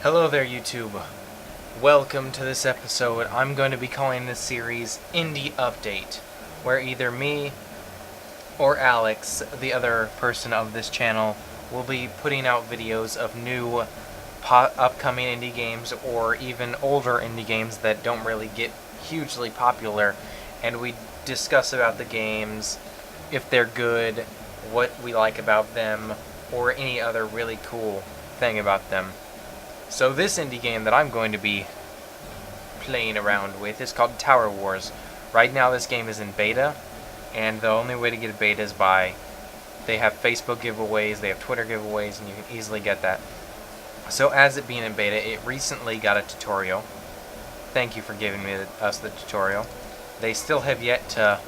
Hello there, YouTube. Welcome to this episode. I'm going to be calling this series Indie Update, where either me or Alex, the other person of this channel, will be putting out videos of new upcoming indie games or even older indie games that don't really get hugely popular, and we discuss about the games, if they're good, what we like about them, or any other really cool thing about them. So this indie game that I'm going to be playing around with is called Tower Wars. Right now this game is in beta, and the only way to get a beta is they have Facebook giveaways, they have Twitter giveaways, and you can easily get that. So as it being in beta, it recently got a tutorial. Thank you for giving us the tutorial. They still have yet to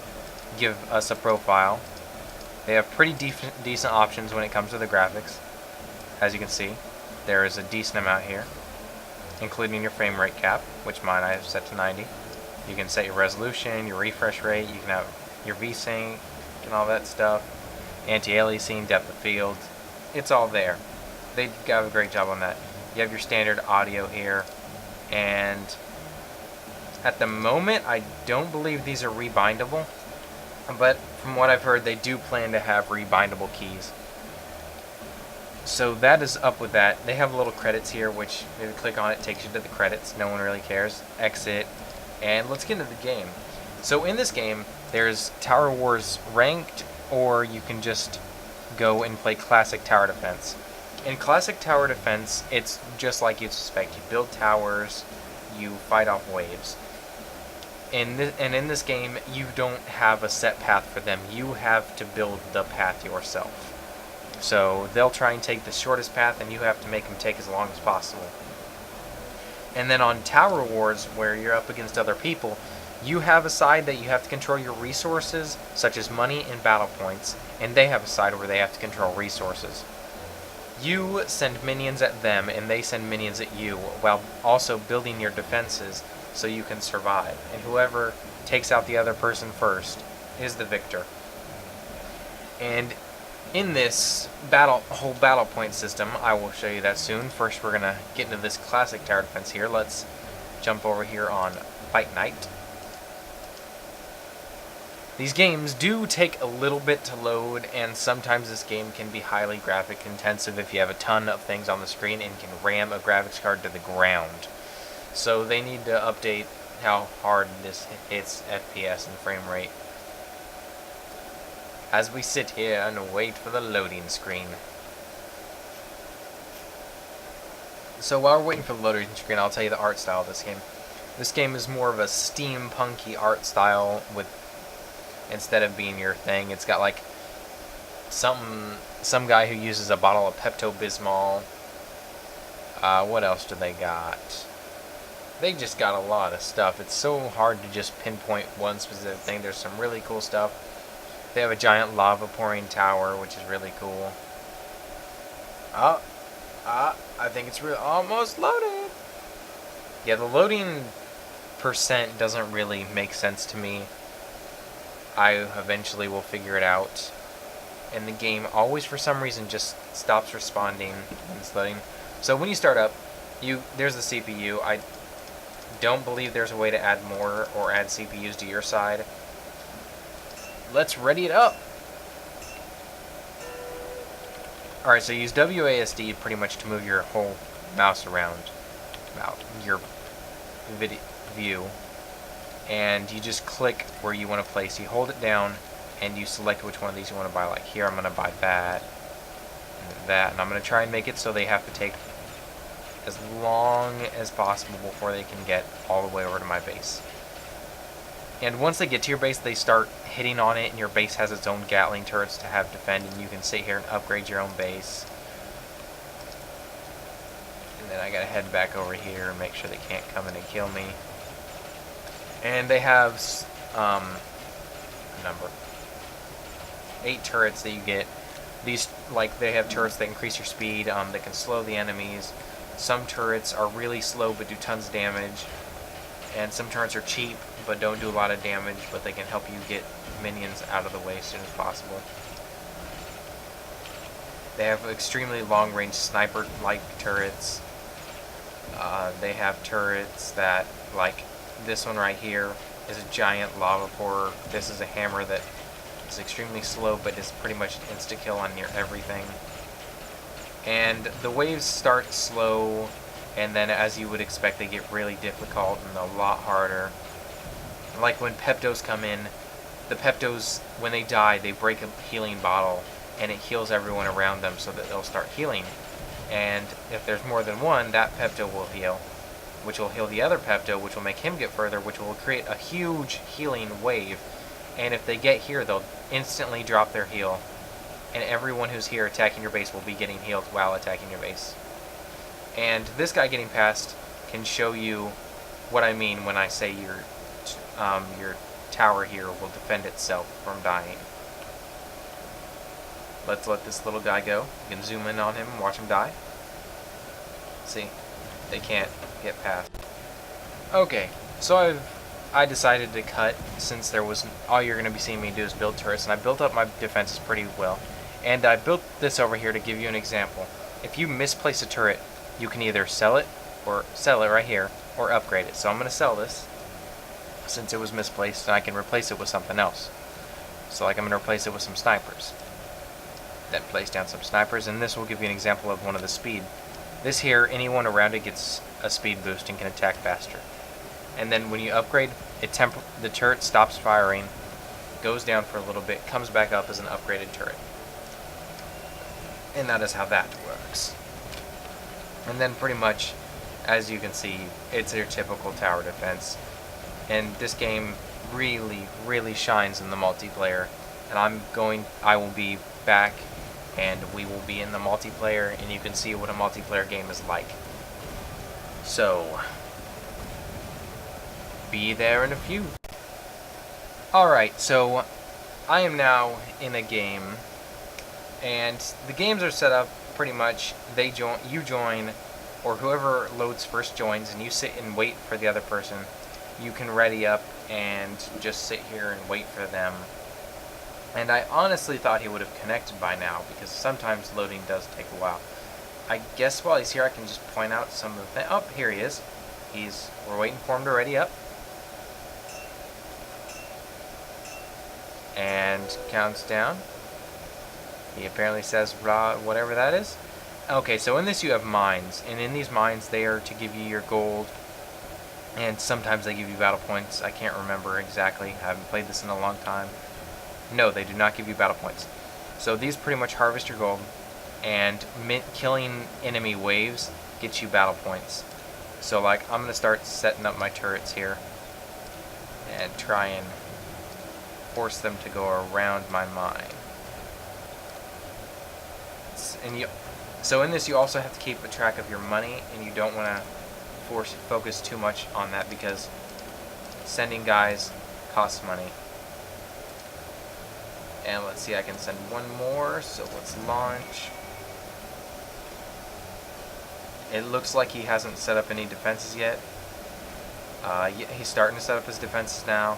give us a profile. They have pretty decent options when it comes to the graphics, as you can see. There is a decent amount here, including your frame rate cap, which mine I have set to 90. You can set your resolution, your refresh rate, you can have your VSync and all that stuff, anti-aliasing, depth of field. It's all there. They got a great job on that. You have your standard audio here, and at the moment I don't believe these are rebindable, but from what I've heard they do plan to have rebindable keys. So that is up with that. They have little credits here, which if you click on it, takes you to the credits. No one really cares. Exit, and let's get into the game. So in this game, there's Tower Wars Ranked, or you can just go and play Classic Tower Defense. In Classic Tower Defense, it's just like you'd suspect. You build towers, you fight off waves. In this game, you don't have a set path for them. You have to build the path yourself. So they'll try and take the shortest path, and you have to make them take as long as possible. And then on Tower Wars, where you're up against other people, you have a side that you have to control your resources, such as money and battle points, and they have a side where they have to control resources. You send minions at them, and they send minions at you, while also building your defenses so you can survive. And whoever takes out the other person first is the victor. And in this whole battle point system, I will show you that soon. First, we're going to get into this Classic Tower Defense here. Let's jump over here on Fight Night. These games do take a little bit to load, and sometimes this game can be highly graphic intensive if you have a ton of things on the screen and can ram a graphics card to the ground. So they need to update how hard this hits FPS and frame rate as we sit here and wait for the loading screen. So while we're waiting for the loading screen, I'll tell you the art style of this game. This game is more of a steampunky art style, with instead of being your thing, it's got like some guy who uses a bottle of Pepto-Bismol. What else do they got? They just got a lot of stuff. It's so hard to just pinpoint one specific thing. There's some really cool stuff. They have a giant lava pouring tower, which is really cool. I think it's almost loaded. Yeah, the loading percent doesn't really make sense to me. I eventually will figure it out. And the game always, for some reason, just stops responding when it's loading. So when you start up, there's the CPU. I don't believe there's a way to add more or add CPUs to your side. Let's ready it up. Alright, so use WASD pretty much to move your whole mouse around your view. And you just click where you want to place. You hold it down and you select which one of these you want to buy. Like here, I'm going to buy that and that. And I'm going to try and make it so they have to take as long as possible before they can get all the way over to my base. And once they get to your base, they start hitting on it, and your base has its own Gatling turrets to have defend, and you can sit here and upgrade your own base. And then I gotta head back over here and make sure they can't come in and kill me. And they have number 8 turrets that you get. These, like, they have turrets that increase your speed, that can slow the enemies. Some turrets are really slow but do tons of damage. And some turrets are cheap but don't do a lot of damage, but they can help you get minions out of the way as soon as possible. They have extremely long-range sniper-like turrets. They have turrets that, like this one right here, is a giant lava pourer. This is a hammer that is extremely slow, but is pretty much an insta-kill on near everything. And the waves start slow, and then as you would expect, they get really difficult and a lot harder. Like when Peptos come in, the Peptos, when they die, they break a healing bottle, and it heals everyone around them so that they'll start healing. And if there's more than one, that Pepto will heal, which will heal the other Pepto, which will make him get further, which will create a huge healing wave. And if they get here, they'll instantly drop their heal, and everyone who's here attacking your base will be getting healed while attacking your base. And this guy getting past can show you what I mean when I say your tower here will defend itself from dying. Let's let this little guy go. You can zoom in on him and watch him die. See, they can't get past. Okay, so I decided to cut, since there was all you're going to be seeing me do is build turrets, and I built up my defenses pretty well. And I built this over here to give you an example. If you misplace a turret, you can either sell it right here, or upgrade it. So I'm going to sell this, since it was misplaced, and I can replace it with something else. So like I'm going to replace it with some snipers. Then place down some snipers, and this will give you an example of one of the speed. This here, anyone around it gets a speed boost and can attack faster. And then when you upgrade, the turret stops firing, goes down for a little bit, comes back up as an upgraded turret. And that is how that works. And then pretty much, as you can see, it's your typical tower defense. And this game really, really shines in the multiplayer. And I will be back, and we will be in the multiplayer, and you can see what a multiplayer game is like. So, be there in a few. Alright, so I am now in a game, and the games are set up pretty much, you join, or whoever loads first joins, and you sit and wait for the other person. You can ready up and just sit here and wait for them. And I honestly thought he would have connected by now, because sometimes loading does take a while. I guess while he's here I can just point out some of the things. Oh, here he is. We're waiting for him to ready up. And counts down. He apparently says whatever that is. Okay, so in this you have mines, and in these mines they are to give you your gold, and sometimes they give you battle points. I can't remember exactly. I haven't played this in a long time. No, they do not give you battle points. So these pretty much harvest your gold, and killing enemy waves gets you battle points. So like, I'm going to start setting up my turrets here, and try and force them to go around my mine. So in this you also have to keep a track of your money, and you don't want to focus too much on that, because sending guys costs money. And let's see, I can send one more, so let's launch. It looks like he hasn't set up any defenses yet. He's starting to set up his defenses now.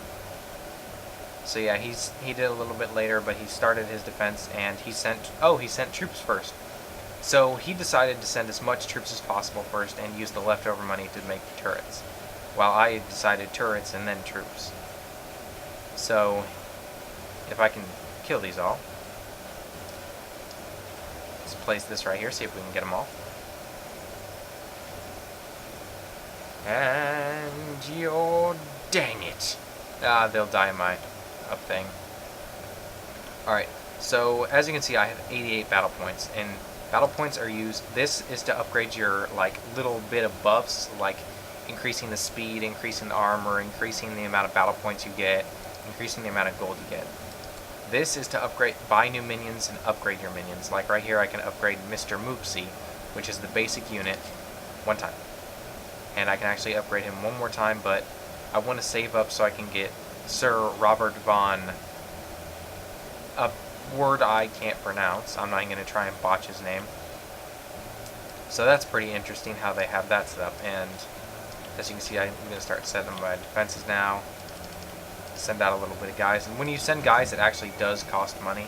So yeah, he did a little bit later, but he started his defense, and he sent troops first. So he decided to send as much troops as possible first and use the leftover money to make turrets, while I decided turrets and then troops. So if I can kill these all, let's place this right here, see if we can get them all. And dang it. They'll die in my up thing. Alright, so as you can see, I have 88 battle points, and battle points are used, this is to upgrade your like little bit of buffs, like increasing the speed, increasing the armor, increasing the amount of battle points you get, increasing the amount of gold you get. This is to buy new minions and upgrade your minions. Like right here I can upgrade Mr. Moopsie, which is the basic unit, one time. And I can actually upgrade him one more time, but I want to save up so I can get Sir Robert Von, a word I can't pronounce. I'm not even going to try and botch his name. So that's pretty interesting how they have that set up. And as you can see, I'm going to start setting my defenses now. Send out a little bit of guys. And when you send guys, it actually does cost money.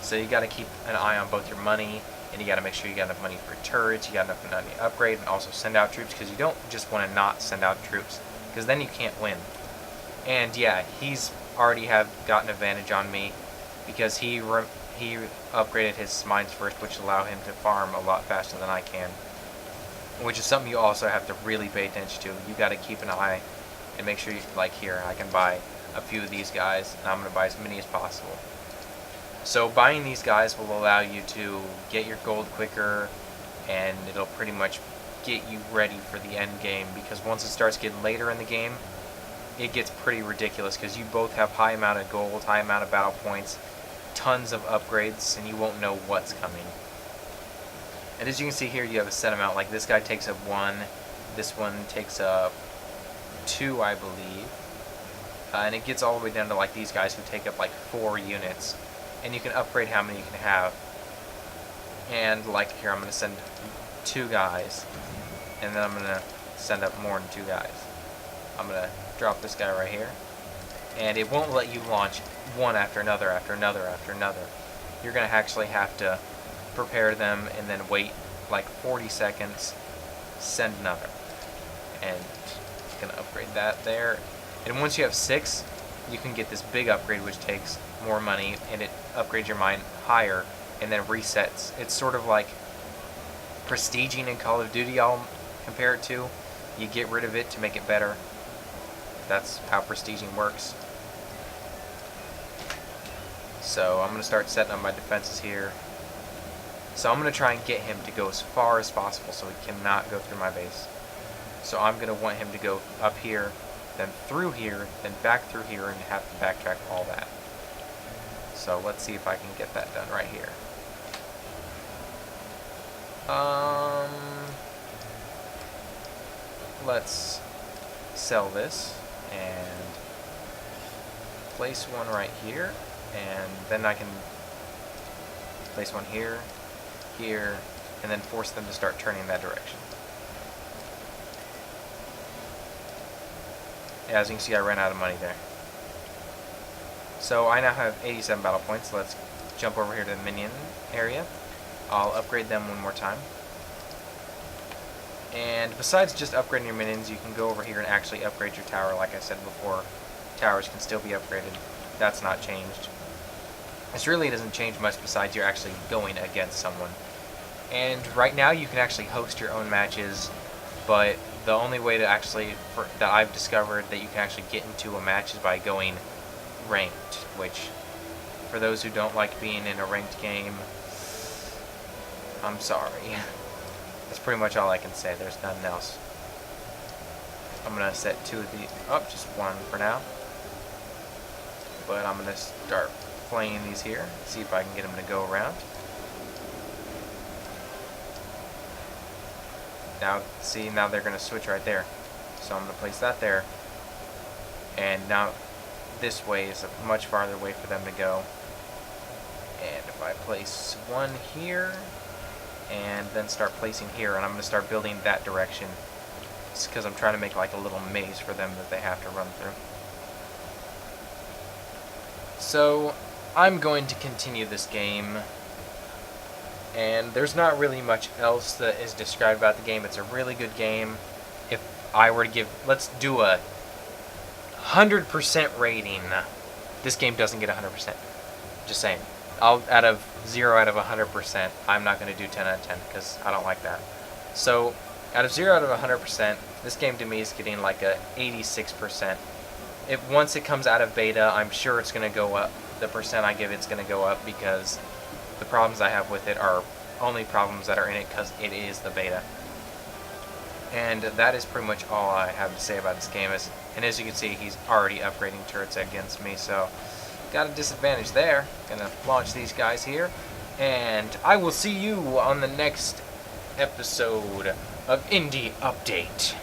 So you got to keep an eye on both your money and you got to make sure you got enough money for turrets, you got enough money to upgrade, and also send out troops, because you don't just want to not send out troops, because then you can't win. And yeah, he's already got an advantage on me, because he upgraded his mines first, which allow him to farm a lot faster than I can, which is something you also have to really pay attention to. You got to keep an eye and make sure, like here, I can buy a few of these guys, and I'm going to buy as many as possible. So buying these guys will allow you to get your gold quicker, and it'll pretty much get you ready for the end game, because once it starts getting later in the game, it gets pretty ridiculous, because you both have high amount of gold, high amount of battle points, tons of upgrades, and you won't know what's coming. And as you can see here, you have a set amount. Like this guy takes up 1, this one takes up 2, I believe, and it gets all the way down to like these guys who take up like 4 units. And you can upgrade how many you can have. And like here, I'm going to send 2 guys. And then I'm going to send up more than 2 guys. I'm going to drop this guy right here. And it won't let you launch one after another, after another, after another. You're going to actually have to prepare them and then wait like 40 seconds, send another. And I'm going to upgrade that there. And once you have 6, you can get this big upgrade, which takes more money, and it upgrades your mine higher and then resets. It's sort of like prestiging in Call of Duty, I'll compare it to. You get rid of it to make it better. That's how prestiging works. So I'm going to start setting up my defenses here. So I'm going to try and get him to go as far as possible so he cannot go through my base. So I'm going to want him to go up here, then through here, then back through here, and have to backtrack all that. So let's see if I can get that done right here. Let's sell this and place one right here, and then I can place one here, here, and then force them to start turning that direction. Yeah, as you can see, I ran out of money there. So I now have 87 battle points. Let's jump over here to the minion area. I'll upgrade them one more time. And besides just upgrading your minions, you can go over here and actually upgrade your tower. Like I said before, towers can still be upgraded. That's not changed. This really doesn't change much besides you're actually going against someone. And right now you can actually host your own matches, but the only way to actually, that I've discovered that you can actually get into a match is by going ranked, which for those who don't like being in a ranked game, I'm sorry. That's pretty much all I can say. There's nothing else. I'm going to set 2 of these up, just 1 for now. But I'm going to start playing these here, see if I can get them to go around. Now, see, now they're going to switch right there. So I'm going to place that there. And now this way is a much farther way for them to go. And if I place one here, and then start placing here, and I'm going to start building that direction. It's because I'm trying to make like a little maze for them that they have to run through. So I'm going to continue this game, and there's not really much else that is described about the game. It's a really good game. If I were to give, let's do a 100% rating. This game doesn't get 100%. Just saying. Out of 0 out of 100%, I'm not going to do 10 out of 10 because I don't like that. So out of 0 out of 100%, this game to me is getting like a 86%. If once it comes out of beta, I'm sure it's going to go up. The percent I give it's going to go up because the problems I have with it are only problems that are in it because it is the beta. And that is pretty much all I have to say about this game. And as you can see, he's already upgrading turrets against me, so got a disadvantage there. Gonna launch these guys here, and I will see you on the next episode of Indie Update.